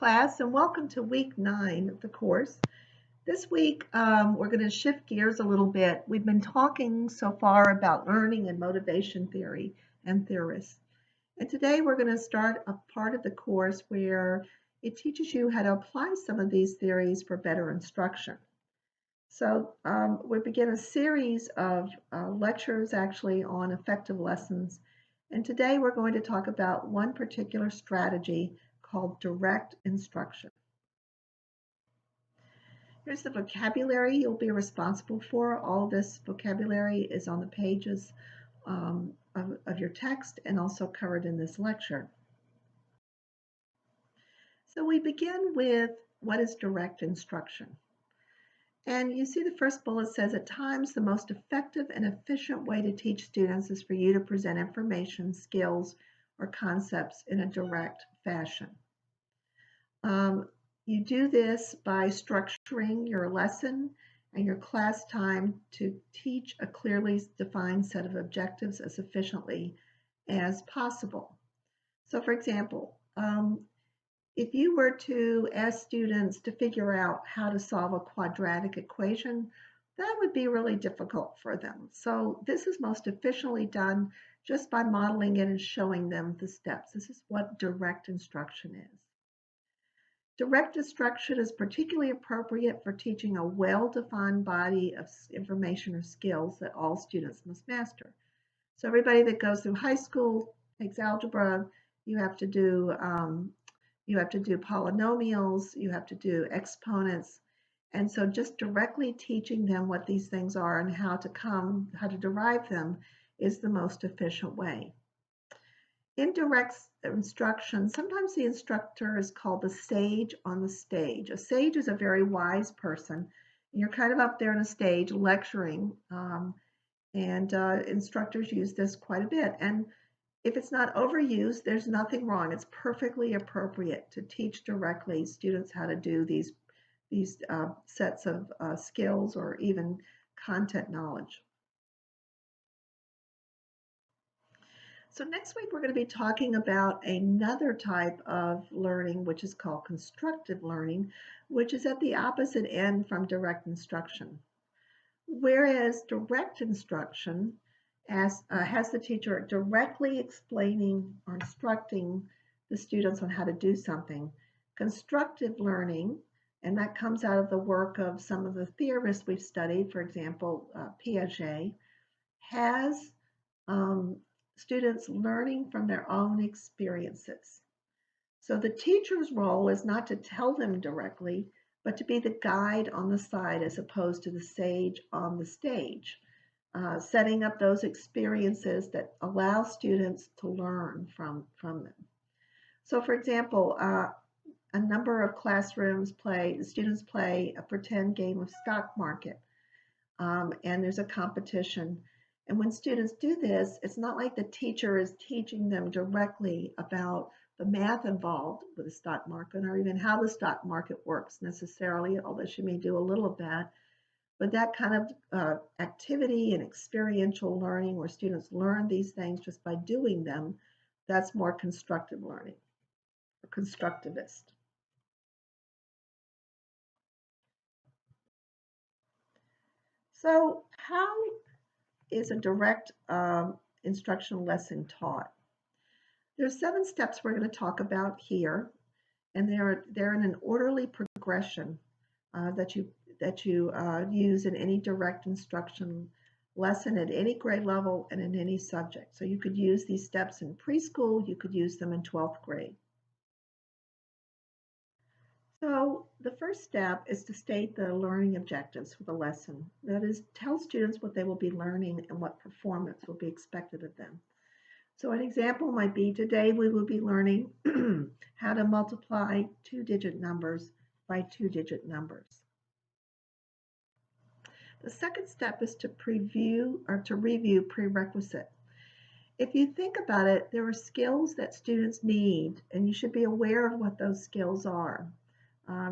class, and welcome to week 9 of the course. This week, we're going to shift gears a little bit. We've been talking so far about learning and motivation theory and theorists. And today we're going to start a part of the course where it teaches you how to apply some of these theories for better instruction. So we begin a series of lectures actually on effective lessons. And today we're going to talk about one particular strategy called direct instruction. Here's the vocabulary you'll be responsible for. All this vocabulary is on the pages of your text and also covered in this lecture. So we begin with what is direct instruction. And you see the first bullet says, at times the most effective and efficient way to teach students is for you to present information, skills, or concepts in a direct fashion. You do this by structuring your lesson and your class time to teach a clearly defined set of objectives as efficiently as possible. So for example, if you were to ask students to figure out how to solve a quadratic equation, that would be really difficult for them. So this is most efficiently done just by modeling it and showing them the steps. This is what direct instruction is. Direct instruction is particularly appropriate for teaching a well-defined body of information or skills that all students must master. So everybody that goes through high school takes algebra. You have to do polynomials. You have to do exponents, and so just directly teaching them what these things are and how to derive them is the most efficient way. Indirect instruction, sometimes the instructor is called the sage on the stage. A sage is a very wise person. You're kind of up there on a stage lecturing, and instructors use this quite a bit. And if it's not overused, there's nothing wrong. It's perfectly appropriate to teach directly students how to do these sets of skills or even content knowledge. So next week, we're going to be talking about another type of learning, which is called constructive learning, which is at the opposite end from direct instruction. Whereas direct instruction has the teacher directly explaining or instructing the students on how to do something. Constructive learning, and that comes out of the work of some of the theorists we've studied, for example, Piaget, has students learning from their own experiences. So the teacher's role is not to tell them directly, but to be the guide on the side as opposed to the sage on the stage, setting up those experiences that allow students to learn from them. So for example, a number of classrooms students play a pretend game of stock market, and there's a competition. And when students do this, it's not like the teacher is teaching them directly about the math involved with the stock market or even how the stock market works necessarily, although she may do a little of that. But that kind of activity and experiential learning where students learn these things just by doing them, that's more constructive learning or constructivist. So how is a direct instruction lesson taught? There's 7 steps we're going to talk about here, and they're in an orderly progression that you use in any direct instruction lesson at any grade level and in any subject. So you could use these steps in preschool, you could use them in 12th grade. So the first step is to state the learning objectives for the lesson. That is, tell students what they will be learning and what performance will be expected of them. So an example might be, today we will be learning how to multiply 2-digit numbers by 2-digit numbers. The second step is to review prerequisite. If you think about it, there are skills that students need, and you should be aware of what those skills are.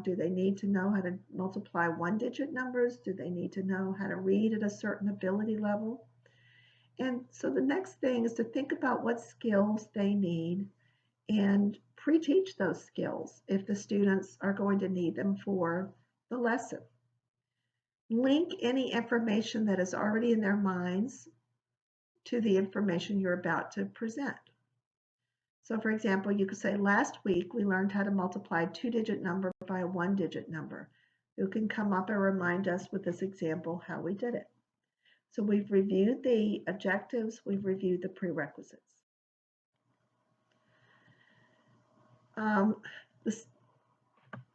Do they need to know how to multiply 1-digit numbers? Do they need to know how to read at a certain ability level? And so the next thing is to think about what skills they need and pre-teach those skills if the students are going to need them for the lesson. Link any information that is already in their minds to the information you're about to present. So for example, you could say, last week we learned how to multiply a 2-digit number by a 1-digit number. You can come up and remind us with this example how we did it. So we've reviewed the objectives, we've reviewed the prerequisites.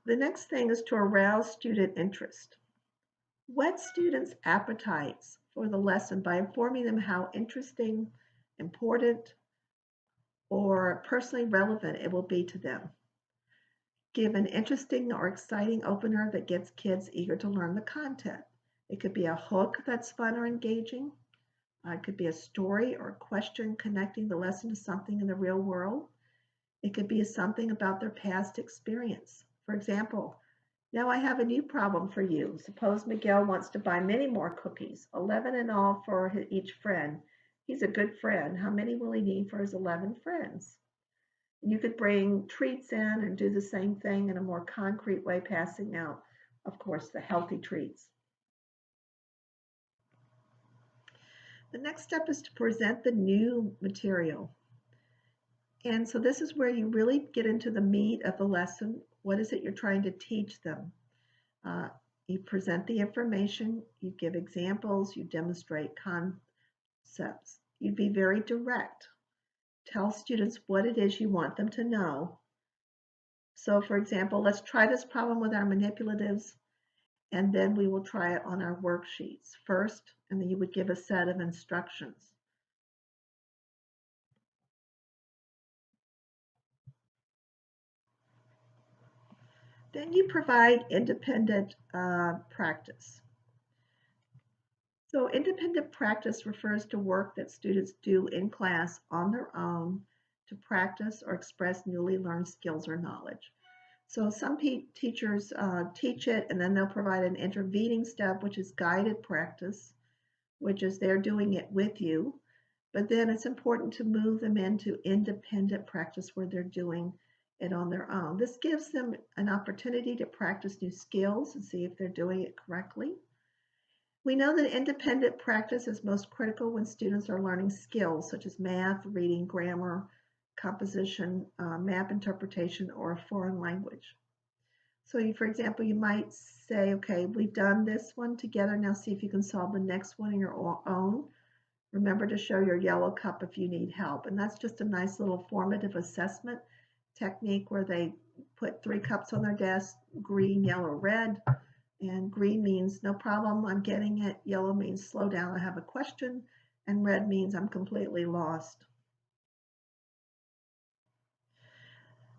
The next thing is to arouse student interest. Whet students' appetites for the lesson by informing them how interesting, important, or personally relevant it will be to them. Give an interesting or exciting opener that gets kids eager to learn the content. It could be a hook that's fun or engaging. It could be a story or a question connecting the lesson to something in the real world. It could be something about their past experience. For example, now I have a new problem for you. Suppose Miguel wants to buy many more cookies, 11 in all for each friend. He's a good friend. How many will he need for his 11 friends? You could bring treats in and do the same thing in a more concrete way, passing out, of course, the healthy treats. The next step is to present the new material. And so this is where you really get into the meat of the lesson. What is it you're trying to teach them? You present the information, you give examples, you demonstrate concepts. You'd be very direct. Tell students what it is you want them to know. So for example, let's try this problem with our manipulatives, and then we will try it on our worksheets first, and then you would give a set of instructions. Then you provide independent practice. So independent practice refers to work that students do in class on their own to practice or express newly learned skills or knowledge. So some teachers teach it, and then they'll provide an intervening step, which is guided practice, which is they're doing it with you. But then it's important to move them into independent practice where they're doing it on their own. This gives them an opportunity to practice new skills and see if they're doing it correctly. We know that independent practice is most critical when students are learning skills such as math, reading, grammar, composition, map interpretation, or a foreign language. So for example, you might say, okay, we've done this one together. Now see if you can solve the next one on your own. Remember to show your yellow cup if you need help. And that's just a nice little formative assessment technique where they put 3 cups on their desk, green, yellow, red. And green means no problem, I'm getting it. Yellow means slow down, I have a question. And red means I'm completely lost.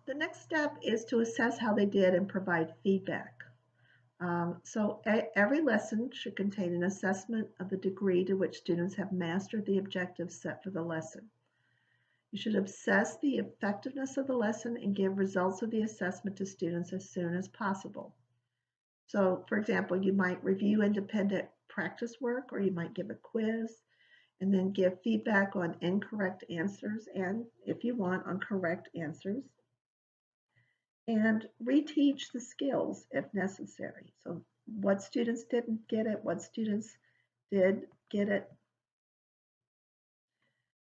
The next step is to assess how they did and provide feedback. So every lesson should contain an assessment of the degree to which students have mastered the objectives set for the lesson. You should assess the effectiveness of the lesson and give results of the assessment to students as soon as possible. So, for example, you might review independent practice work, or you might give a quiz, and then give feedback on incorrect answers, and if you want, on correct answers. And reteach the skills if necessary. So what students didn't get it, what students did get it.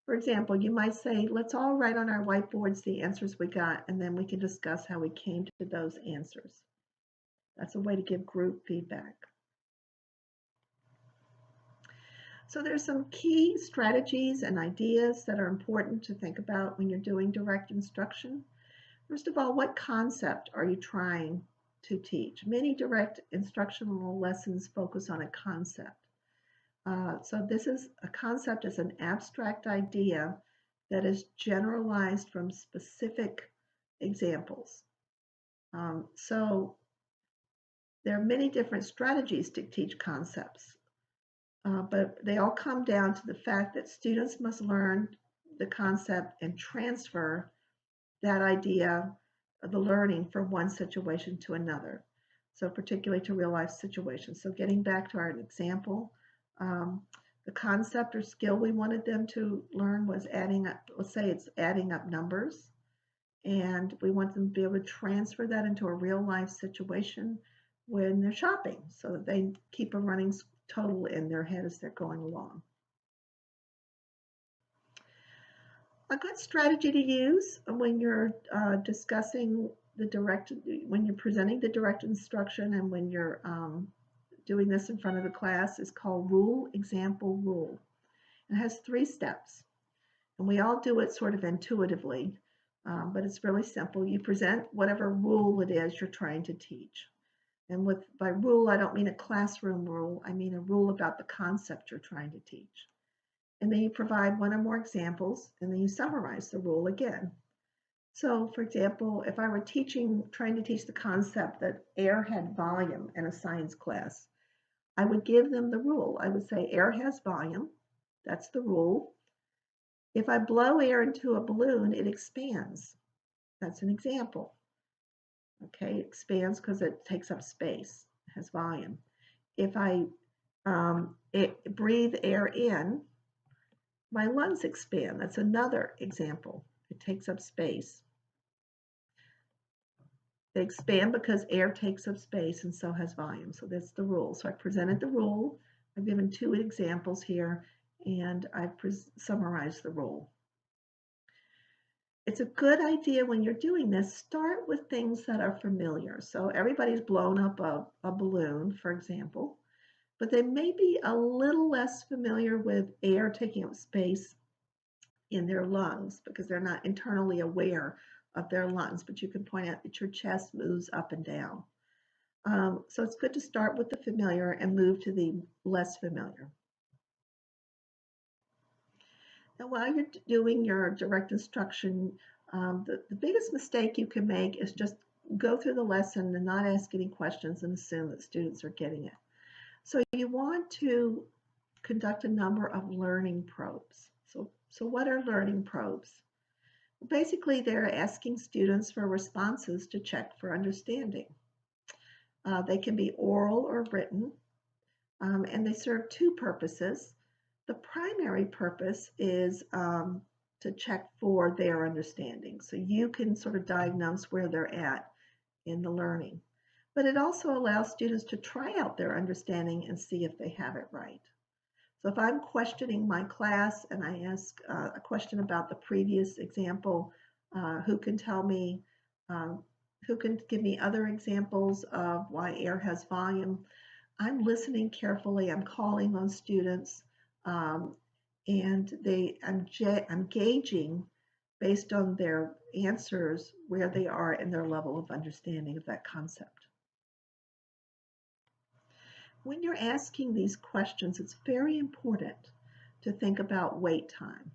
For example, you might say, let's all write on our whiteboards the answers we got, and then we can discuss how we came to those answers. That's a way to give group feedback. So there's some key strategies and ideas that are important to think about when you're doing direct instruction. First of all, what concept are you trying to teach? Many direct instructional lessons focus on a concept. So this is a concept is an abstract idea that is generalized from specific examples. So there are many different strategies to teach concepts, but they all come down to the fact that students must learn the concept and transfer that idea of the learning from one situation to another. So particularly to real life situations. So getting back to our example, the concept or skill we wanted them to learn was adding up, let's say it's adding up numbers. And we want them to be able to transfer that into a real life situation when they're shopping so that they keep a running total in their head as they're going along. A good strategy to use when you're discussing when you're presenting the direct instruction and when you're doing this in front of the class is called rule, example, rule. It has 3 steps, and we all do it sort of intuitively, but it's really simple. You present whatever rule it is you're trying to teach. And by rule, I don't mean a classroom rule. I mean a rule about the concept you're trying to teach. And then you provide one or more examples, and then you summarize the rule again. So, for example, if I were trying to teach the concept that air had volume in a science class, I would give them the rule. I would say air has volume. That's the rule. If I blow air into a balloon, it expands. That's an example. Okay, it expands because it takes up space, it has volume. If I breathe air in, my lungs expand. That's another example. It takes up space. They expand because air takes up space and so has volume. So that's the rule. So I presented the rule. I've given 2 examples here, and I've summarized the rule. It's a good idea when you're doing this, start with things that are familiar. So everybody's blown up a balloon, for example, but they may be a little less familiar with air taking up space in their lungs because they're not internally aware of their lungs, but you can point out that your chest moves up and down. So it's good to start with the familiar and move to the less familiar. Now, while you're doing your direct instruction, the biggest mistake you can make is just go through the lesson and not ask any questions and assume that students are getting it. So you want to conduct a number of learning probes. So what are learning probes? Basically, they're asking students for responses to check for understanding. They can be oral or written, and they serve 2 purposes. The primary purpose is to check for their understanding. So you can sort of diagnose where they're at in the learning. But it also allows students to try out their understanding and see if they have it right. So if I'm questioning my class and I ask a question about the previous example, who can tell me, who can give me other examples of why air has volume? I'm listening carefully, I'm calling on students, and I'm gauging based on their answers where they are in their level of understanding of that concept. When you're asking these questions, it's very important to think about wait time.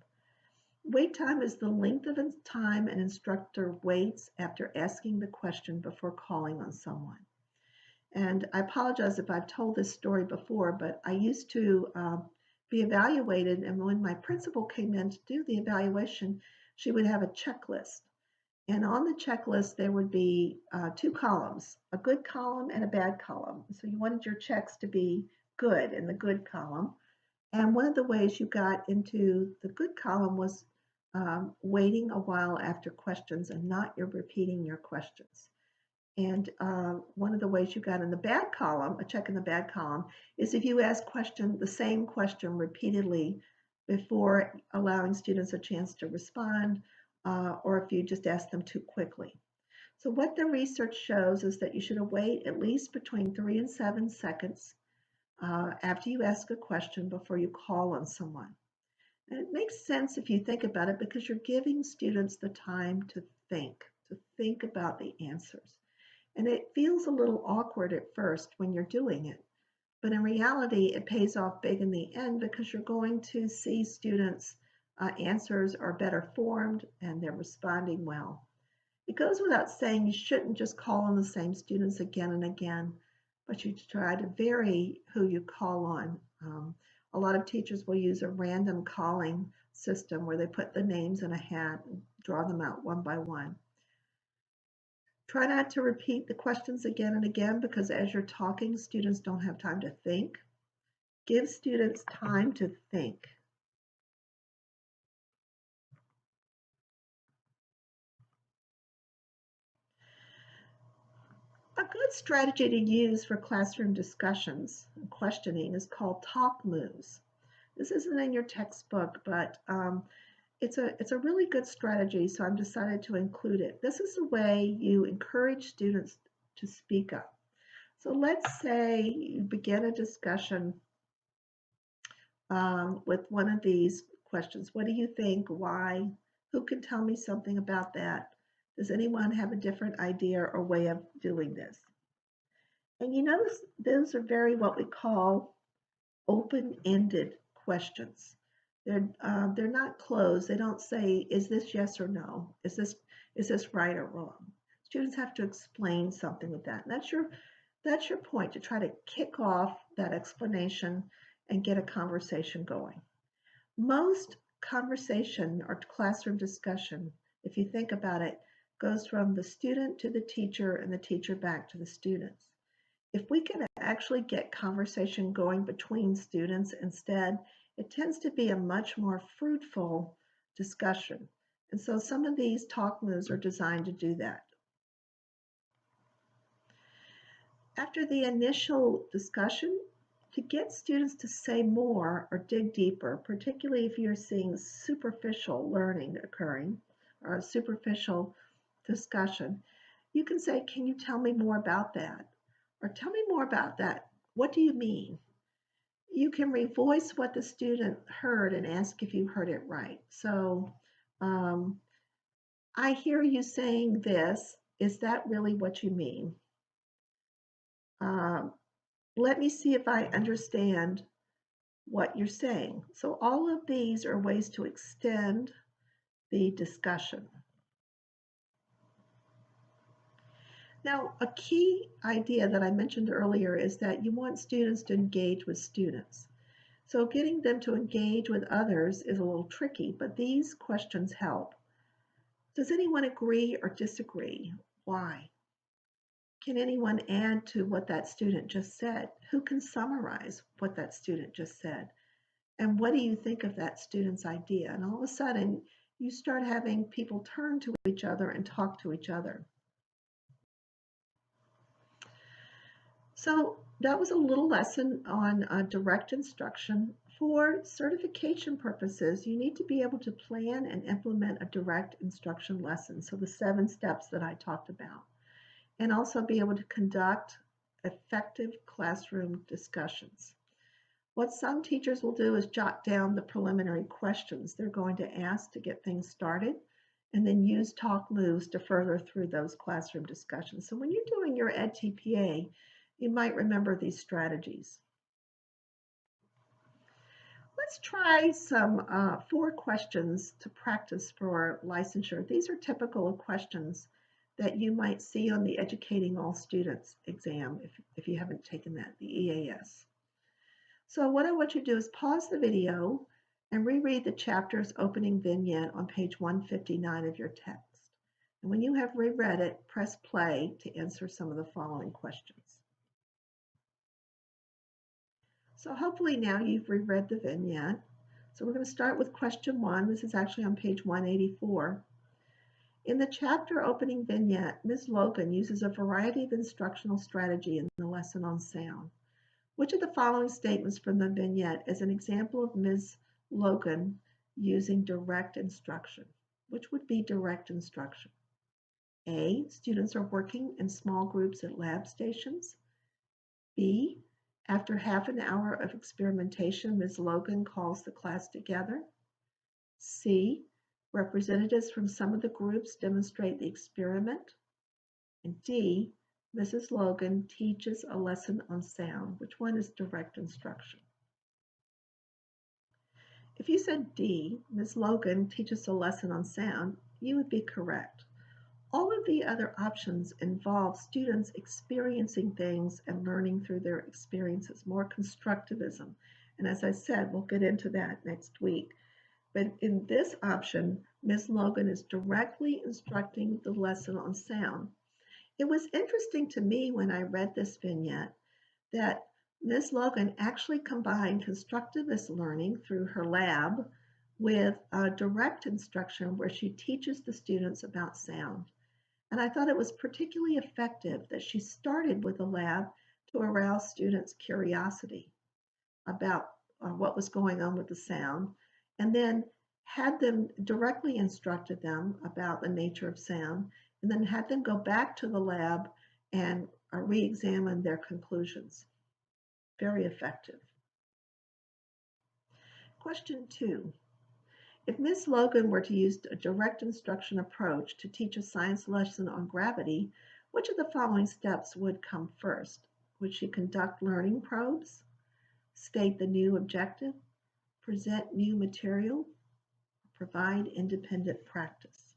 Wait time is the length of time an instructor waits after asking the question before calling on someone. And I apologize if I've told this story before, but I used to be evaluated, and when my principal came in to do the evaluation, she would have a checklist. And on the checklist, there would be 2 columns, a good column and a bad column. So you wanted your checks to be good in the good column. And one of the ways you got into the good column was waiting a while after questions and not repeating your questions. And one of the ways you got in the bad column, a check in the bad column, is if you ask the same question repeatedly before allowing students a chance to respond, or if you just ask them too quickly. So what the research shows is that you should wait at least between 3 and 7 seconds after you ask a question before you call on someone. And it makes sense if you think about it because you're giving students the time to think about the answers. And it feels a little awkward at first when you're doing it, but in reality, it pays off big in the end because you're going to see students' answers are better formed and they're responding well. It goes without saying you shouldn't just call on the same students again and again, but you try to vary who you call on. A lot of teachers will use a random calling system where they put the names in a hat and draw them out one by one. Try not to repeat the questions again and again because as you're talking, students don't have time to think. Give students time to think. good strategy to use for classroom discussions and questioning is called talk moves. This isn't in your textbook, but it's a really good strategy, so I've decided to include it. This is the way you encourage students to speak up. So let's say you begin a discussion with one of these questions. What do you think? Why? Who can tell me something about that? Does anyone have a different idea or way of doing this? And you notice those are very what we call open-ended questions. They're not closed. They don't say, is this yes or no? Is this right or wrong? Students have to explain something with that. And that's your point, to try to kick off that explanation and get a conversation going. Most conversation or classroom discussion, if you think about it, goes from the student to the teacher and the teacher back to the students. If we can actually get conversation going between students instead, it tends to be a much more fruitful discussion. And so some of these talk moves are designed to do that. After the initial discussion, to get students to say more or dig deeper, particularly if you're seeing superficial learning occurring or a superficial discussion, you can say, can you tell me more about that? Or tell me more about that. What do you mean? You can revoice what the student heard and ask if you heard it right. So, I hear you saying this. Is that really what you mean? Let me see if I understand what you're saying. So all of these are ways to extend the discussion. Now, a key idea that I mentioned earlier is that you want students to engage with students. So getting them to engage with others is a little tricky, but these questions help. Does anyone agree or disagree? Why? Can anyone add to what that student just said? Who can summarize what that student just said? And what do you think of that student's idea? And all of a sudden, you start having people turn to each other and talk to each other. So that was a little lesson on direct instruction. For certification purposes, you need to be able to plan and implement a direct instruction lesson. So the 7 steps that I talked about. And also be able to conduct effective classroom discussions. What some teachers will do is jot down the preliminary questions they're going to ask to get things started, and then use talk moves to further through those classroom discussions. So when you're doing your EdTPA, you might remember these strategies. Let's try some 4 questions to practice for licensure. These are typical of questions that you might see on the Educating All Students exam if you haven't taken that, the EAS. So what I want you to do is pause the video and reread the chapter's opening vignette on page 159 of your text. And when you have reread it, press play to answer some of the following questions. So hopefully now you've reread the vignette. So we're going to start with question 1. This is actually on page 184. In the chapter opening vignette, Ms. Logan uses a variety of instructional strategy in the lesson on sound. Which of the following statements from the vignette is an example of Ms. Logan using direct instruction? Which would be direct instruction? A, students are working in small groups at lab stations. B, after half an hour of experimentation, Ms. Logan calls the class together. C, representatives from some of the groups demonstrate the experiment. And D, Mrs. Logan teaches a lesson on sound. Which one is direct instruction? If you said D, Ms. Logan teaches a lesson on sound, you would be correct. All of the other options involve students experiencing things and learning through their experiences, more constructivism. And as I said, we'll get into that next week. But in this option, Ms. Logan is directly instructing the lesson on sound. It was interesting to me when I read this vignette that Ms. Logan actually combined constructivist learning through her lab with direct instruction where she teaches the students about sound. And I thought it was particularly effective that she started with a lab to arouse students' curiosity about what was going on with the sound, and then had them directly instructed them about the nature of sound, and then had them go back to the lab and re-examine their conclusions. Very effective. Question 2. If Ms. Logan were to use a direct instruction approach to teach a science lesson on gravity, which of the following steps would come first? Would she conduct learning probes, state the new objective, present new material, provide independent practice?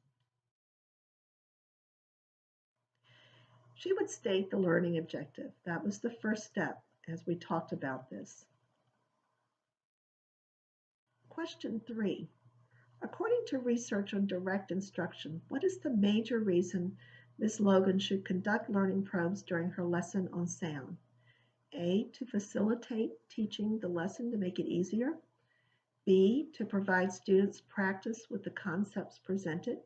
She would state the learning objective. That was the first step as we talked about this. Question 3. According to research on direct instruction, what is the major reason Ms. Logan should conduct learning probes during her lesson on sound? A, to facilitate teaching the lesson to make it easier. B, to provide students practice with the concepts presented.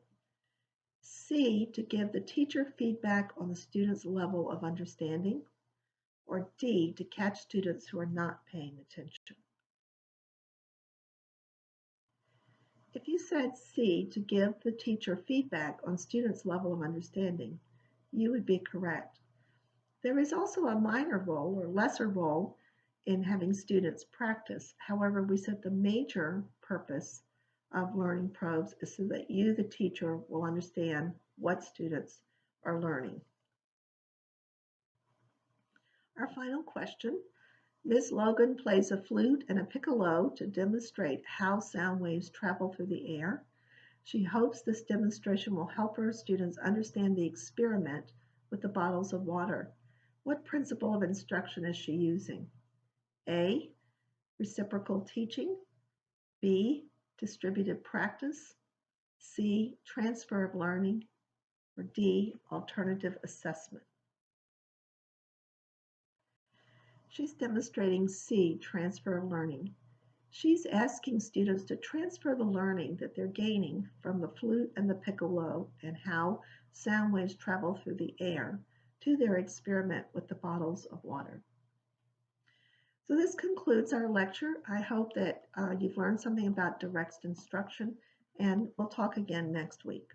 C, to give the teacher feedback on the student's level of understanding. Or D, to catch students who are not paying attention. If you said C, to give the teacher feedback on students' level of understanding, you would be correct. There is also a minor role or lesser role in having students practice. However, we said the major purpose of learning probes is so that you, the teacher, will understand what students are learning. Our final question. Ms. Logan plays a flute and a piccolo to demonstrate how sound waves travel through the air. She hopes this demonstration will help her students understand the experiment with the bottles of water. What principle of instruction is she using? A, reciprocal teaching. B, distributed practice. C, transfer of learning. Or D, alternative assessment. She's demonstrating C, transfer of learning. She's asking students to transfer the learning that they're gaining from the flute and the piccolo and how sound waves travel through the air to their experiment with the bottles of water. So this concludes our lecture. I hope that you've learned something about direct instruction, and we'll talk again next week.